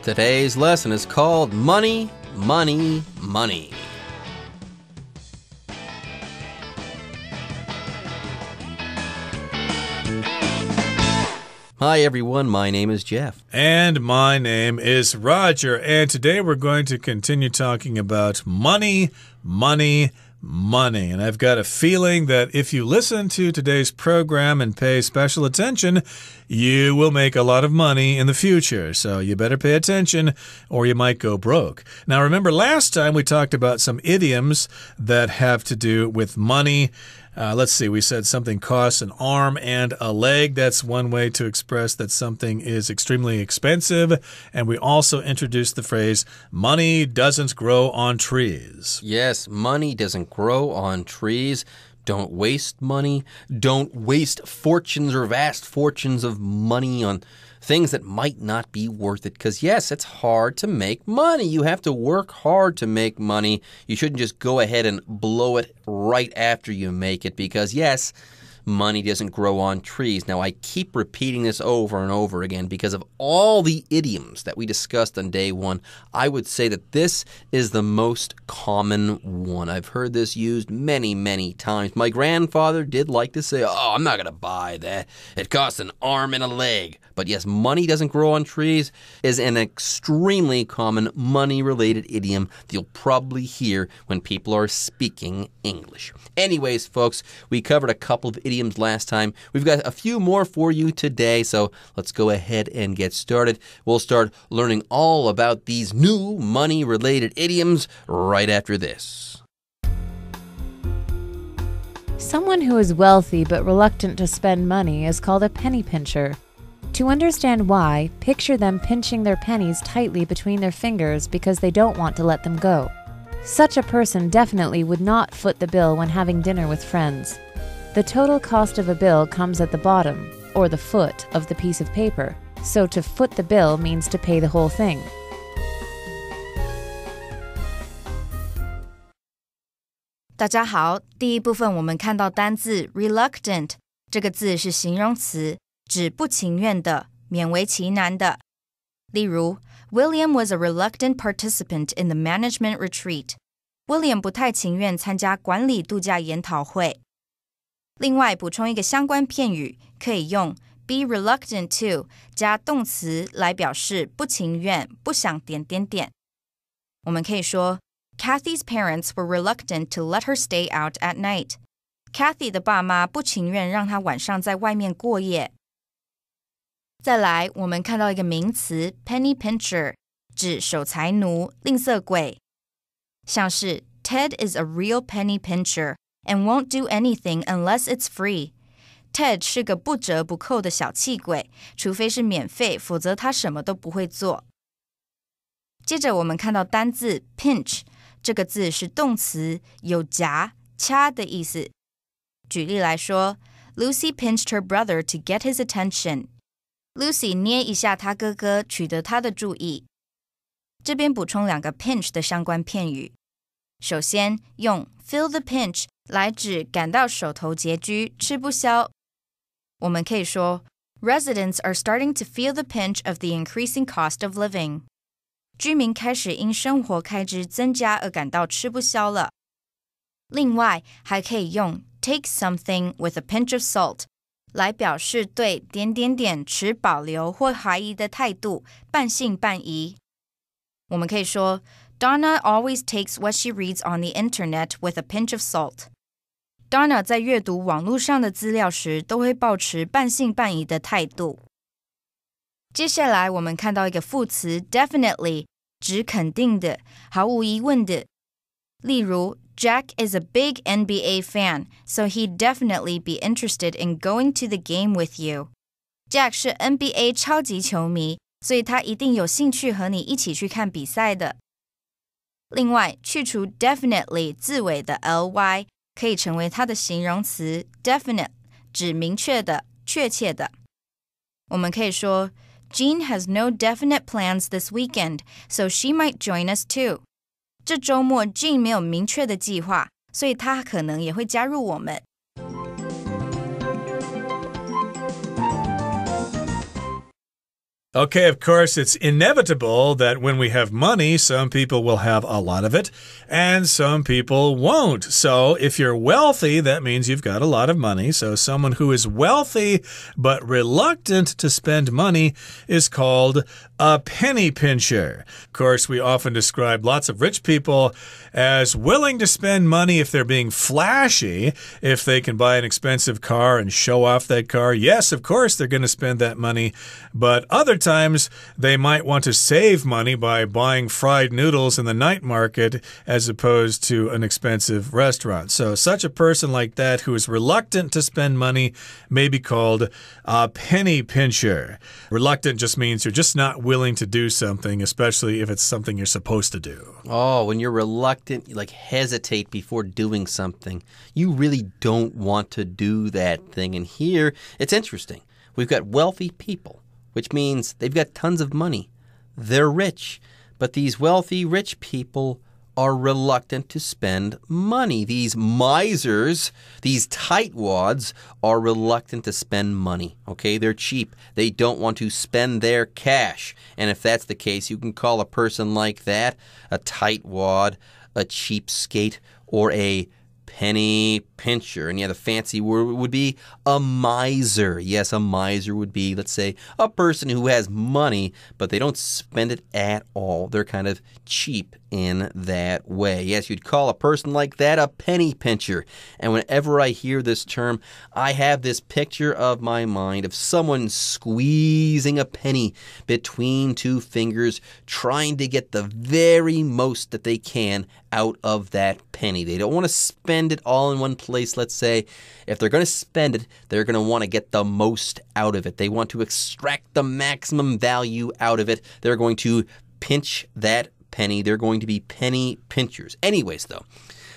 Today's lesson is called Money, Money, Money. Hi everyone, my name is Jeff. And my name is Roger. And today we're going to continue talking about money, money, money. And I've got a feeling that if you listen to today's program and pay special attention, you will make a lot of money in the future. So you better pay attention or you might go broke. Now remember, last time we talked about some idioms that have to do with money. Let's see, we said something costs an arm and a leg. That's one way to express that something is extremely expensive. And we also introduced the phrase, money doesn't grow on trees. Yes, money doesn't grow on trees. Don't waste money. Don't waste fortunes or vast fortunes of money on things that might not be worth it. Because, yes, it's hard to make money. You have to work hard to make money. You shouldn't just go ahead and blow it right after you make it. Because, yes, money doesn't grow on trees. Now, I keep repeating this over and over again because of all the idioms that we discussed on day one. I would say that this is the most common one. I've heard this used many, many times. My grandfather did like to say, "Oh, I'm not going to buy that. It costs an arm and a leg." But yes, money doesn't grow on trees is an extremely common money-related idiom that you'll probably hear when people are speaking English. Anyways, folks, we covered a couple of idioms last time. We've got a few more for you today, so let's go ahead and get started. We'll start learning all about these new money-related idioms right after this. Someone who is wealthy but reluctant to spend money is called a penny pincher. To understand why, picture them pinching their pennies tightly between their fingers because they don't want to let them go. Such a person definitely would not foot the bill when having dinner with friends. The total cost of a bill comes at the bottom, or the foot, of the piece of paper, so to foot the bill means to pay the whole thing. 大家好，第一部分我们看到单字 reluctant 这个字是形容词，指不情愿的、勉为其难的。例如 William was a reluctant participant in the management retreat. William 不太情愿参加管理度假研讨会。另外补充一个相关片语，可以用 be reluctant to 加动词来表示不情愿、不想点点点。我们可以说 Kathy's parents were reluctant to let her stay out at night. Kathy 的爸妈不情愿让她晚上在外面过夜。再来，我们看到一个名词 penny pincher 指守财奴、吝啬鬼。像是 Ted is a real penny pincher and won't do anything unless it's free. Ted 是个不折不扣的小气鬼，除非是免费，否则他什么都不会做。接着我们看到单字 pinch 这个字是动词，有夹、掐的意思。举例来说 Lucy pinched her brother to get his attention.Lucy 捏一下她哥哥，取得他的注意。这边补充两个 pinch 的相关片语。首先，用 feel the pinch 来指感到手头拮据、吃不消。我们可以说 Residents are starting to feel the pinch of the increasing cost of living. 居民开始因生活开支增加而感到吃不消了。另外，还可以用 take something with a pinch of salt来表示对点点点持保留或怀疑的态度，半信半疑。我们可以说 Donna always takes what she reads on the internet with a pinch of salt. Donna 在阅读网络上的资料时，都会抱持半信半疑的态度。接下来我们看到一个副词 definitely 指肯定的、毫无疑问的。例如Jack is a big NBA fan, so he'd definitely be interested in going to the game with you. Jack 是 NBA 超级球迷，所以他一定有兴趣和你一起去看比赛的。另外，去除 definitely 字尾的 ly， 可以成为它的形容词 definite， 指明确的、确切的。我们可以说 Jean has no definite plans this weekend, so she might join us too. 这周末 Jean 没有明确的计划，所以她可能也会加入我们。Okay, of course, it's inevitable that when we have money, some people will have a lot of it and some people won't. So if you're wealthy, that means you've got a lot of money. So someone who is wealthy but reluctant to spend money is called a penny pincher. Of course, we often describe lots of rich people as willing to spend money if they're being flashy, if they can buy an expensive car and show off that car. Yes, of course, they're going to spend that money, but other times they might want to save money by buying fried noodles in the night market as opposed to an expensive restaurant. So such a person like that who is reluctant to spend money may be called a penny pincher. Reluctant just means you're just not willing to do something, especially if it's something you're supposed to do. Oh, when you're reluctant, you like hesitate before doing something. You really don't want to do that thing. And here, it's interesting. We've got wealthy people, which means they've got tons of money. They're rich. But these wealthy, rich people are reluctant to spend money. These misers, these tightwads, are reluctant to spend money. Okay, they're cheap. They don't want to spend their cash. And if that's the case, you can call a person like that a tightwad, a cheapskate, or a penny pincher. And yeah, the fancy word would be a miser. Yes, a miser would be, let's say, a person who has money, but they don't spend it at all. They're kind of cheap in that way. Yes, you'd call a person like that a penny pincher. And whenever I hear this term, I have this picture of my mind of someone squeezing a penny between two fingers, trying to get the very most that they can out of that penny. They don't want to spend it all in one place, let's say. If they're going to spend it, they're going to want to get the most out of it. They want to extract the maximum value out of it. They're going to pinch that penny. They're going to be penny pinchers. Anyways, though,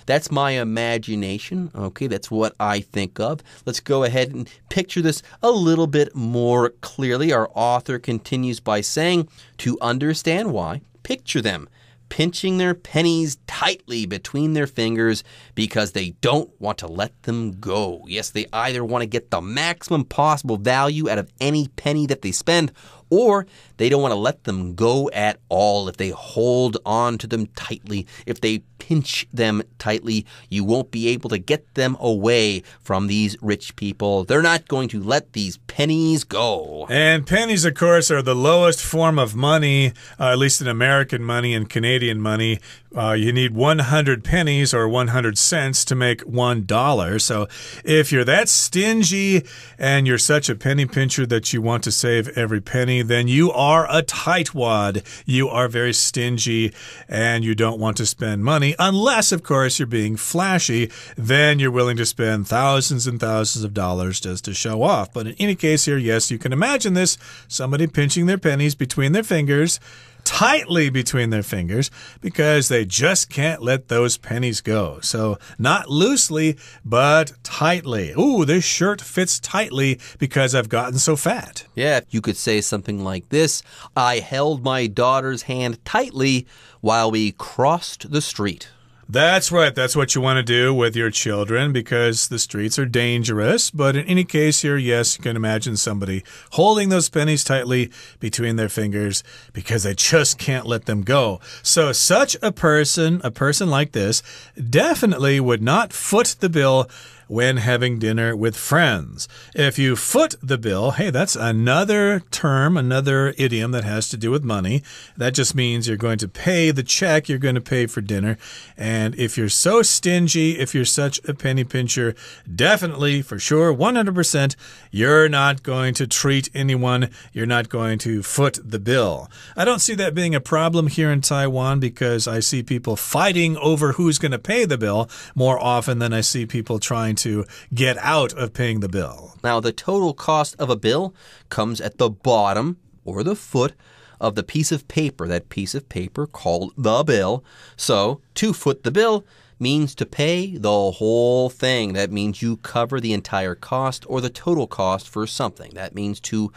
that's my imagination. Okay, that's what I think of. Let's go ahead and picture this a little bit more clearly. Our author continues by saying, to understand why, picture them pinching their pennies tightly between their fingers because they don't want to let them go. Yes, they either want to get the maximum possible value out of any penny that they spend, or they don't want to let them go at all. If they hold on to them tightly, if they pinch them tightly, you won't be able to get them away from these rich people. They're not going to let these pennies go. And pennies, of course, are the lowest form of money, at least in American money and Canadian money. You need 100 pennies or 100 cents to make $1. So if you're that stingy and you're such a penny pincher that you want to save every penny, then you are a tightwad. You are very stingy and you don't want to spend money unless, of course, you're being flashy. Then you're willing to spend thousands and thousands of dollars just to show off. But in any case here, yes, you can imagine this. Somebody pinching their pennies between their fingers, tightly between their fingers, because they just can't let those pennies go. So not loosely, but tightly. Ooh, this shirt fits tightly because I've gotten so fat. Yeah, you could say something like this. I held my daughter's hand tightly while we crossed the street. That's right. That's what you want to do with your children because the streets are dangerous. But in any case here, yes, you can imagine somebody holding those pennies tightly between their fingers because they just can't let them go. So such a person like this, definitely would not foot the bill when having dinner with friends. If you foot the bill, hey, that's another term, another idiom that has to do with money. That just means you're going to pay the check you're going to pay for dinner. And if you're so stingy, if you're such a penny pincher, definitely, for sure, 100%, you're not going to treat anyone. You're not going to foot the bill. I don't see that being a problem here in Taiwan because I see people fighting over who's going to pay the bill more often than I see people trying to get out of paying the bill. Now, the total cost of a bill comes at the bottom or the foot of the piece of paper, that piece of paper called the bill. So, to foot the bill means to pay the whole thing. That means you cover the entire cost or the total cost for something. That means to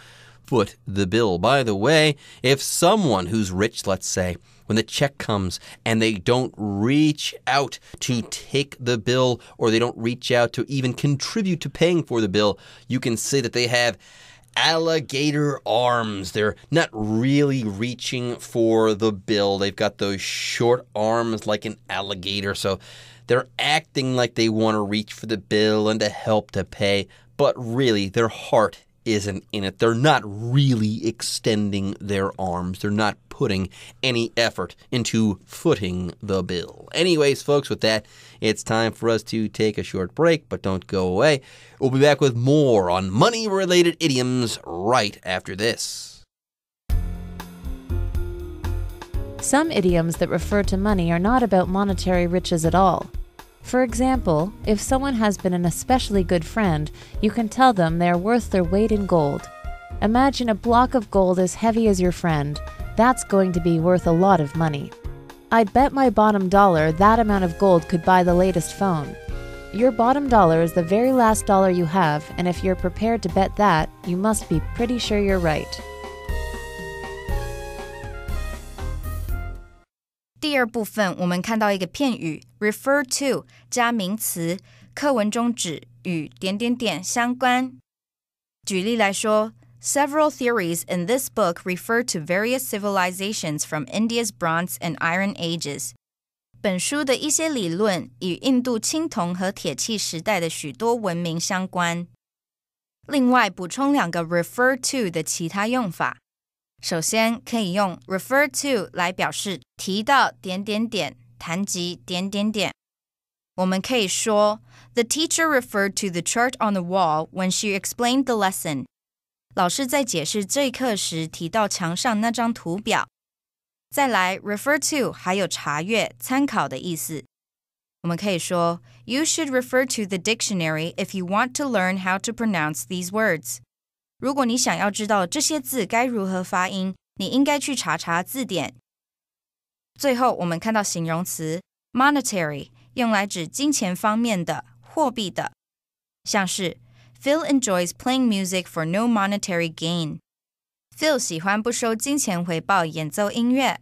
foot the bill. By the way, if someone who's rich, let's say, when the check comes and they don't reach out to take the bill or they don't reach out to even contribute to paying for the bill, you can say that they have alligator arms. They're not really reaching for the bill. They've got those short arms like an alligator, so they're acting like they want to reach for the bill and to help to pay, but really their heart isn't in it. They're not really extending their arms. They're not putting any effort into footing the bill. Anyways, folks, with that, it's time for us to take a short break, but don't go away. We'll be back with more on money-related idioms right after this. Some idioms that refer to money are not about monetary riches at all. For example, if someone has been an especially good friend, you can tell them they are worth their weight in gold. Imagine a block of gold as heavy as your friend. That's going to be worth a lot of money. I'd bet my bottom dollar that amount of gold could buy the latest phone. Your bottom dollar is the very last dollar you have, and if you're prepared to bet that, you must be pretty sure you're right. 第二部分，我们看到一个片语 refer to 加名词，课文中指与点点点相关。举例来说 Several theories in this book refer to various civilizations from India's Bronze and Iron Ages. 本书的一些理论与印度青铜和铁器时代的许多文明相关。另外，补充两个 refer to 的其他用法。首先，可以用 refer to 来表示提到点点点，谈及点点点。我们可以说 The teacher referred to the chart on the wall when she explained the lesson. 老师在解释这一课时提到墙上那张图表。再来 refer to 还有查阅、参考的意思。我们可以说 You should refer to the dictionary if you want to learn how to pronounce these words. 如果你想要知道这些字该如何发音，你应该去查查字典。最后，我们看到形容词 monetary 用来指金钱方面的、货币的，像是 Phil enjoys playing music for no monetary gain. Phil 喜欢不收金钱回报演奏音乐。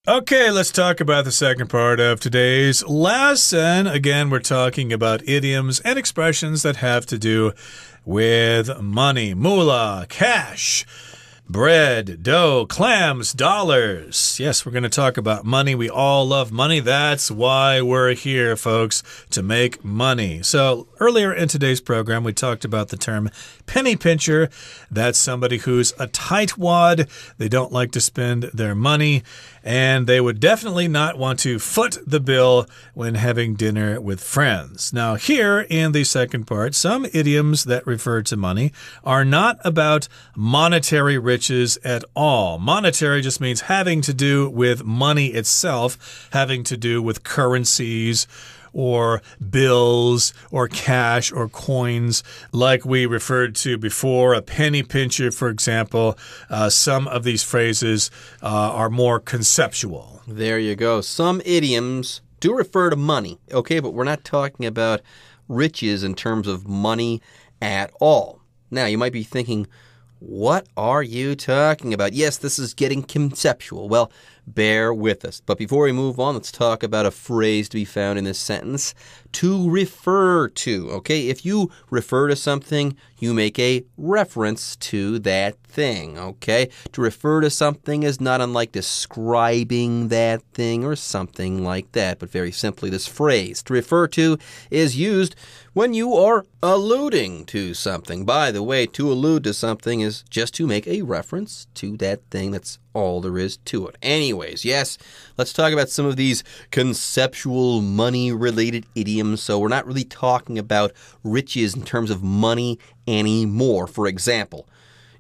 Okay, let's talk about the second part of today's lesson. Again, we're talking about idioms and expressions that have to do with money. Moolah, cash, bread, dough, clams, dollars. Yes, we're going to talk about money. We all love money. That's why we're here, folks, to make money. So earlier in today's program, we talked about the term penny pincher. That's somebody who's a tightwad. They don't like to spend their money, and they would definitely not want to foot the bill when having dinner with friends. Now, here in the second part, some idioms that refer to money are not about monetary riches at all. Monetary just means having to do with money itself, having to do with currencies, or bills, or cash, or coins, like we referred to before, a penny pincher, for example. Some of these phrases are more conceptual. There you go. Some idioms do refer to money, okay, but we're not talking about riches in terms of money at all. Now, you might be thinking, what are you talking about? Yes, this is getting conceptual. Well, bear with us. But before we move on, let's talk about a phrase to be found in this sentence. To refer to, okay? If you refer to something, you make a reference to that thing, okay? To refer to something is not unlike describing that thing or something like that. But very simply, this phrase, to refer to, is used when you are alluding to something. By the way, to allude to something is just to make a reference to that thing. That's all there is to it. Anyways, yes, let's talk about some of these conceptual money-related idioms. So we're not really talking about riches in terms of money anymore. For example,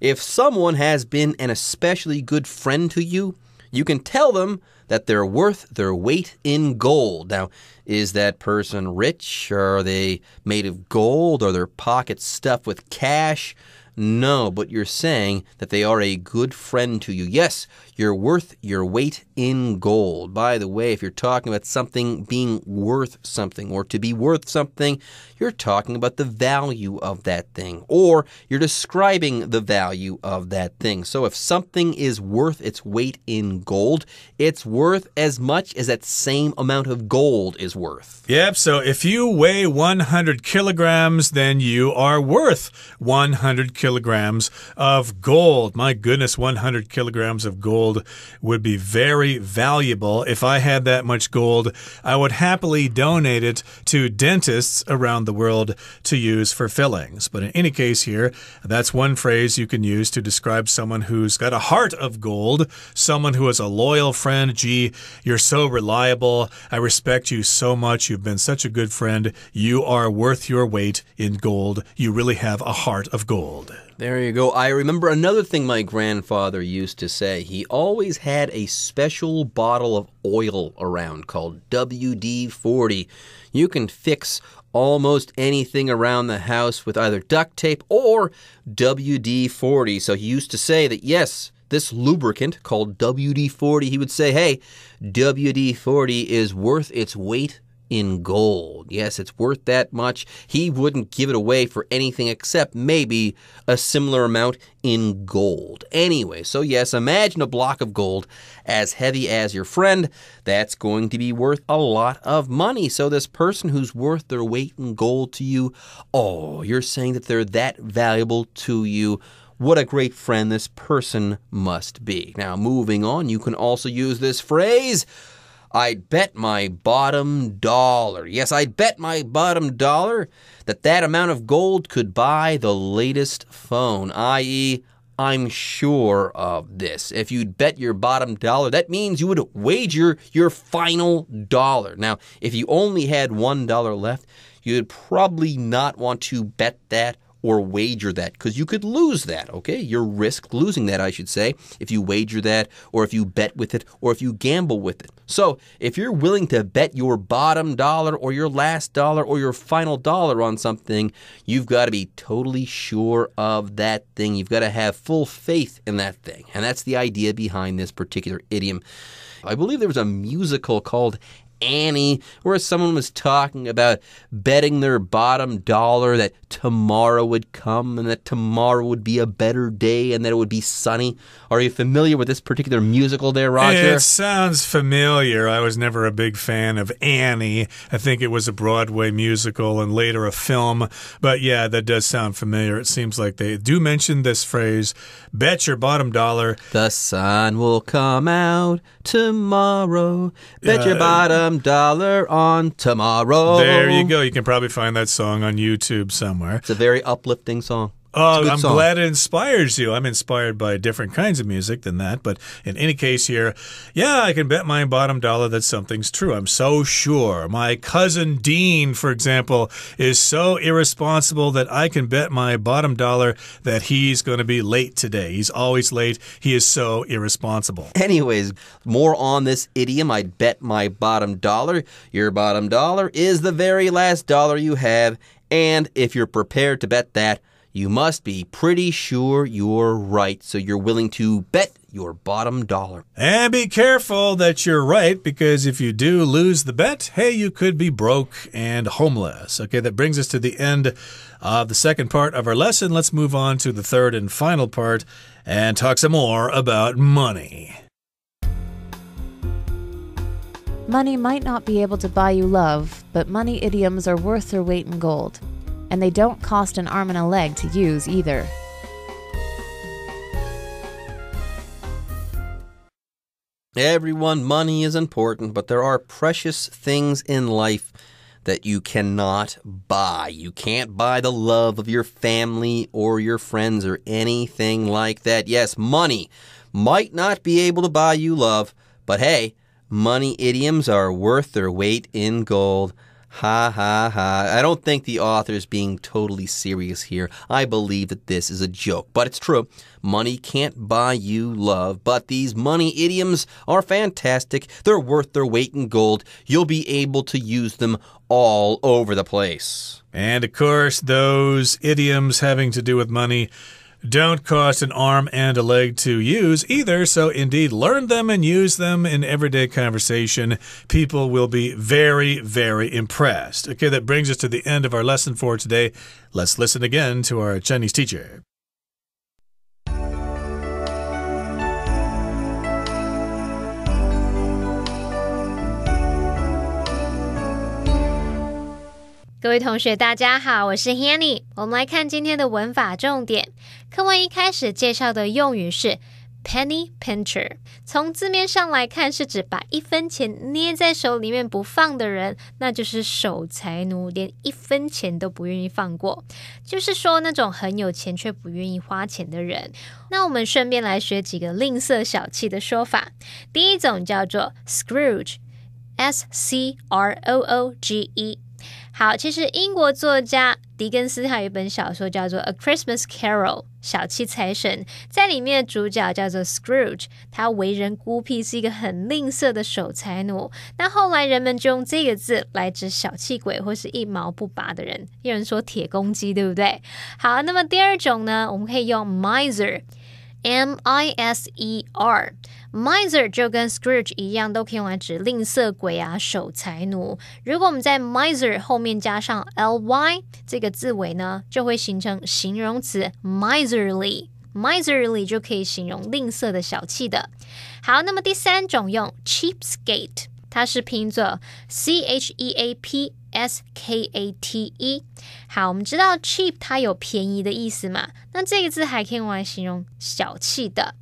if someone has been an especially good friend to you, you can tell them that they're worth their weight in gold. Now, is that person rich? Are they made of gold? Are their pockets stuffed with cash? No, but you're saying that they are a good friend to you. Yes, you're worth your weight in gold. By the way, if you're talking about something being worth something or to be worth something, you're talking about the value of that thing, or you're describing the value of that thing. So if something is worth its weight in gold, it's worth as much as that same amount of gold is worth. Yep, so if you weigh 100 kilograms, then you are worth 100 kilograms of gold. My goodness, 100 kilograms of gold would be very valuable. If I had that much gold, I would happily donate it to dentists around the world to use for fillings. But in any case here, that's one phrase you can use to describe someone who's got a heart of gold, someone who is a loyal friend. Gee, you're so reliable. I respect you so much. You've been such a good friend. You are worth your weight in gold. You really have a heart of gold. There you go. I remember another thing my grandfather used to say. He always had a special bottle of oil around called WD-40. You can fix almost anything around the house with either duct tape or WD-40. So he used to say that, yes, this lubricant called WD-40, he would say, hey, WD-40 is worth its weight in gold. Yes, it's worth that much. He wouldn't give it away for anything except maybe a similar amount in gold. Anyway, so yes, imagine a block of gold as heavy as your friend. That's going to be worth a lot of money. So this person who's worth their weight in gold to you, oh, you're saying that they're that valuable to you. What a great friend this person must be. Now, moving on, you can also use this phrase, I'd bet my bottom dollar. Yes, I'd bet my bottom dollar that amount of gold could buy the latest phone, i.e., I'm sure of this. If you'd bet your bottom dollar, that means you would wager your final dollar. Now, if you only had $1 left, you'd probably not want to bet that or wager that, because you could lose that, okay? You risk losing that, I should say, if you wager that, or if you bet with it, or if you gamble with it. So, if you're willing to bet your bottom dollar, or your last dollar, or your final dollar on something, you've got to be totally sure of that thing. You've got to have full faith in that thing. And that's the idea behind this particular idiom. I believe there was a musical called Annie, where someone was talking about betting their bottom dollar that tomorrow would come and that tomorrow would be a better day and that it would be sunny. Are you familiar with this particular musical there, Roger? It sounds familiar. I was never a big fan of Annie. I think it was a Broadway musical and later a film. But yeah, that does sound familiar. It seems like they do mention this phrase, bet your bottom dollar. The sun will come out tomorrow. Bet your bottom dollar on tomorrow. There you go. You can probably find that song on YouTube somewhere. It's a very uplifting song. Oh, I'm glad it inspires you. I'm inspired by different kinds of music than that. But in any case here, yeah, I can bet my bottom dollar that something's true. I'm so sure. My cousin Dean, for example, is so irresponsible that I can bet my bottom dollar that he's going to be late today. He's always late. He is so irresponsible. Anyways, more on this idiom, I'd bet my bottom dollar. Your bottom dollar is the very last dollar you have. And if you're prepared to bet that, you must be pretty sure you're right, so you're willing to bet your bottom dollar. And be careful that you're right, because if you do lose the bet, hey, you could be broke and homeless. Okay, that brings us to the end of the second part of our lesson. Let's move on to the third and final part and talk some more about money. Money might not be able to buy you love, but money idioms are worth their weight in gold. And they don't cost an arm and a leg to use either. Everyone, money is important, but there are precious things in life that you cannot buy. You can't buy the love of your family or your friends or anything like that. Yes, money might not be able to buy you love, but hey, money idioms are worth their weight in gold. Ha, ha, ha. I don't think the author's being totally serious here. I believe that this is a joke, but it's true. Money can't buy you love, but these money idioms are fantastic. They're worth their weight in gold. You'll be able to use them all over the place. And, of course, those idioms having to do with money don't cost an arm and a leg to use either. So indeed, learn them and use them in everyday conversation. People will be very, very impressed. Okay, that brings us to the end of our lesson for today. Let's listen again to our Chinese teacher. 各位同学大家好，我是 Hanny。 我们来看今天的文法重点。课文一开始介绍的用语是 penny pincher， 从字面上来看是指把1分钱捏在手里面不放的人，那就是守财奴，连1分钱都不愿意放过，就是说那种很有钱却不愿意花钱的人。那我们顺便来学几个吝啬小气的说法。第一种叫做 Scrooge， S-C-R-O-O-G-E。好，其实英国作家狄更斯他有一本小说叫做 A Christmas Carol， 小气财神，在里面的主角叫做 Scrooge， 他为人孤僻，是一个很吝啬的守财奴。那后来人们就用这个字来指小气鬼或是一毛不拔的人，有人说铁公鸡，对不对？好，那么第二种呢，我们可以用 miser， M-I-S-E-R， miser 就跟 Scrooge 一样，都可以用来指吝啬鬼啊、守财奴。如果我们在 miser 后面加上 ly 这个字尾呢，就会形成形容词 miserly， miserly 就可以形容吝啬的、小气的。好，那么第三种用 cheapskate， 它是拼作 C-H-E-A-P-S-K-A-T-E。 好，我们知道 cheap 它有便宜的意思嘛，那这个字还可以用来形容小气的。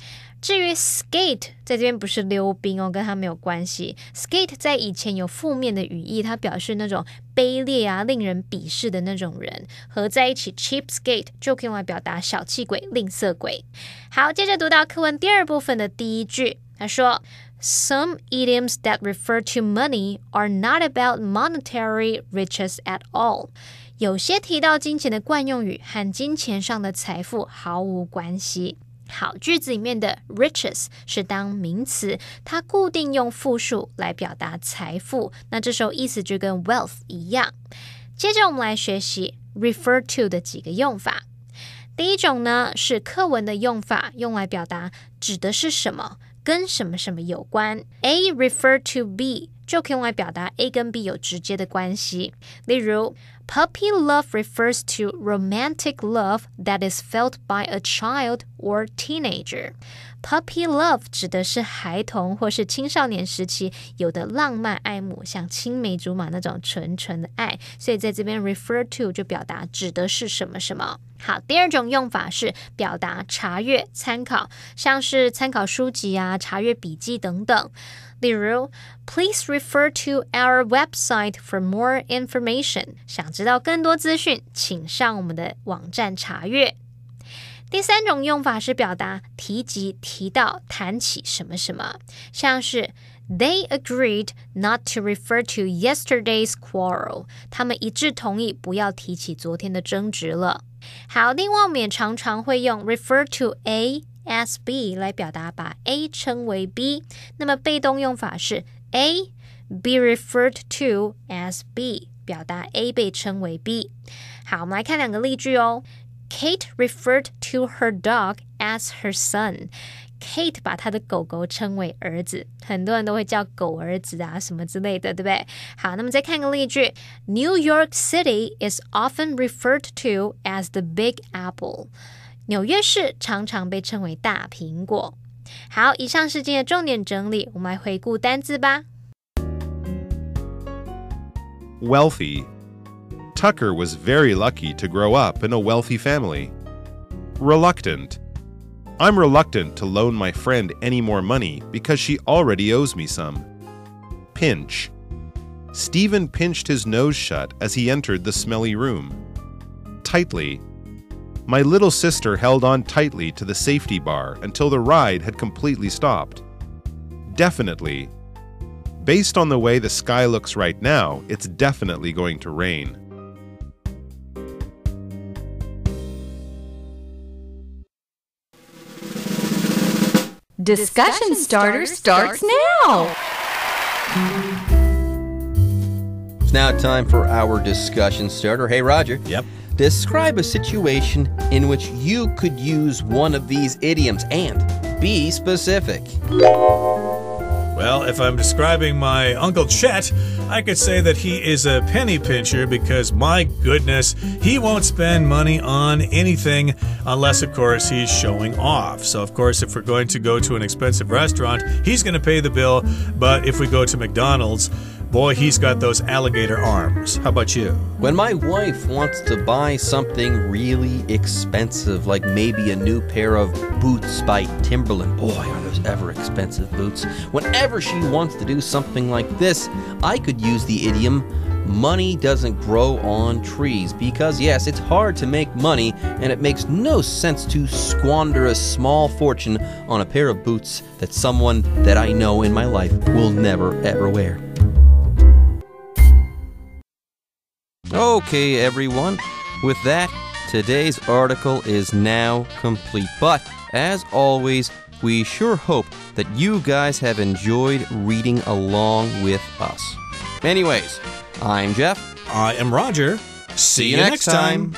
至于 skate 在这边不是溜冰哦，跟它没有关系。 skate 在以前有负面的语义，它表示那种卑劣啊、令人鄙视的那种人，合在一起 cheapskate 就可以用来表达小气鬼、吝啬鬼。好，接着读到课文第二部分的第一句，他说Some idioms that refer to money are not about monetary riches at all. 有些提到金钱的惯用语和金钱上的财富毫无关系。好，句子里面的 riches 是当名词，它固定用复数来表达财富，那这时候意思就跟 wealth 一样。接着我们来学习 refer to 的几个用法。第一种呢是课文的用法，用来表达指的是什么，跟什么什么有关。 A refer to B 就可以用来表达 A 跟 B 有直接的关系。例如 Puppy love refers to romantic love that is felt by a child or teenager. Puppy love 指的是孩童或是青少年时期有的浪漫爱慕，像青梅竹马那种纯纯的爱，所以在这边 refer to 就表达指的是什么什么。好，第二种用法是表达查阅、参考，像是参考书籍啊、查阅笔记等等。例如 Please refer to our website for more information. 想知道更多资讯，请上我们的网站查阅。第三种用法是表达提及、提到、谈起什么什么，像是They agreed not to refer to yesterday's quarrel. 他们一致同意不要提起昨天的争执了。好，另外我们也常常会用 refer to A as B 来表达把 A 称为 B。 那么被动用法是 A be referred to as B， 表达 A 被称为 B。 好，我们来看两个例句哦。Kate referred to her dog as her son. Kate 把她的狗狗称为儿子，很多人都会叫狗儿子啊什么之类的，对不对？好，那么再看个例句 New York City is often referred to as the Big Apple. 纽约市常常被称为大苹果。好，以上是今天的重点整理，我们来回顾单字吧。Wealthy. Tucker was very lucky to grow up in a wealthy family. Reluctant. I'm reluctant to loan my friend any more money because she already owes me some. Pinch. Stephen pinched his nose shut as he entered the smelly room. Tightly. My little sister held on tightly to the safety bar until the ride had completely stopped. Definitely. Based on the way the sky looks right now, it's definitely going to rain. Discussion Starter starts now! It's now time for our discussion starter. Hey, Roger. Yep. describe a situation in which you could use one of these idioms and be specific. Well, if I'm describing my Uncle Chet, I could say that he is a penny pincher because, my goodness, he won't spend money on anything unless, of course, he's showing off. So, of course, if we're going to go to an expensive restaurant, he's going to pay the bill. But if we go to McDonald's, boy, he's got those alligator arms. How about you? When my wife wants to buy something really expensive, like maybe a new pair of boots by Timberland, boy, are those ever expensive boots. Whenever she wants to do something like this, I could use the idiom, money doesn't grow on trees, because yes, it's hard to make money, and it makes no sense to squander a small fortune on a pair of boots that someone that I know in my life will never ever wear. Okay, everyone. With that, today's article is now complete. But, as always, we sure hope that you guys have enjoyed reading along with us. Anyways, I'm Jeff. I am Roger. See you next time.